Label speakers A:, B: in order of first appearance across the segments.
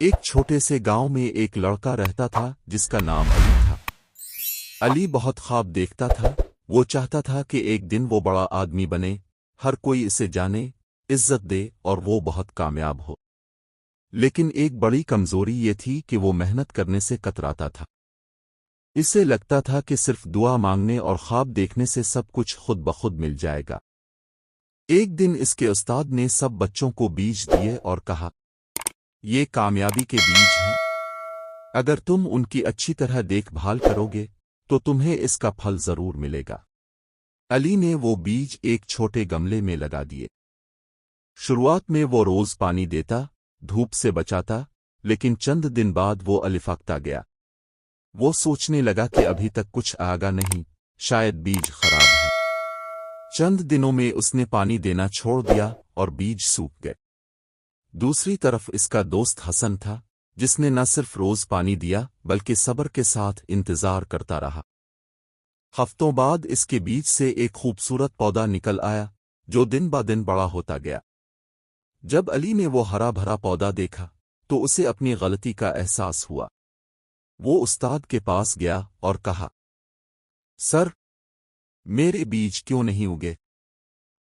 A: ایک چھوٹے سے گاؤں میں ایک لڑکا رہتا تھا جس کا نام علی تھا۔ علی بہت خواب دیکھتا تھا۔ وہ چاہتا تھا کہ ایک دن وہ بڑا آدمی بنے، ہر کوئی اسے جانے، عزت دے اور وہ بہت کامیاب ہو۔ لیکن ایک بڑی کمزوری یہ تھی کہ وہ محنت کرنے سے کتراتا تھا۔ اسے لگتا تھا کہ صرف دعا مانگنے اور خواب دیکھنے سے سب کچھ خود بخود مل جائے گا۔ ایک دن اس کے استاد نے سب بچوں کو بیج دیے اور کہا، یہ کامیابی کے بیج ہیں، اگر تم ان کی اچھی طرح دیکھ بھال کرو گے تو تمہیں اس کا پھل ضرور ملے گا۔ علی نے وہ بیج ایک چھوٹے گملے میں لگا دیے۔ شروعات میں وہ روز پانی دیتا، دھوپ سے بچاتا، لیکن چند دن بعد وہ الفاقتا گیا۔ وہ سوچنے لگا کہ ابھی تک کچھ آگا نہیں، شاید بیج خراب ہے۔ چند دنوں میں اس نے پانی دینا چھوڑ دیا اور بیج سوکھ گئے۔ دوسری طرف اس کا دوست حسن تھا، جس نے نہ صرف روز پانی دیا بلکہ صبر کے ساتھ انتظار کرتا رہا۔ ہفتوں بعد اس کے بیج سے ایک خوبصورت پودا نکل آیا جو دن با دن بڑا ہوتا گیا۔ جب علی نے وہ ہرا بھرا پودا دیکھا تو اسے اپنی غلطی کا احساس ہوا۔ وہ استاد کے پاس گیا اور کہا، سر، میرے بیج کیوں نہیں اگے؟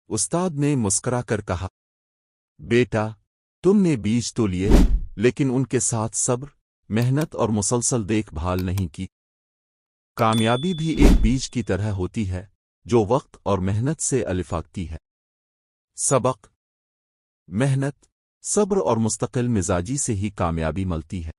A: استاد نے مسکرا کر کہا، بیٹا، تم نے بیج تو لیے لیکن ان کے ساتھ صبر، محنت اور مسلسل دیکھ بھال نہیں کی۔ کامیابی بھی ایک بیج کی طرح ہوتی ہے جو وقت اور محنت سے الفاقتی ہے۔ سبق: محنت، صبر اور مستقل مزاجی سے ہی کامیابی ملتی ہے۔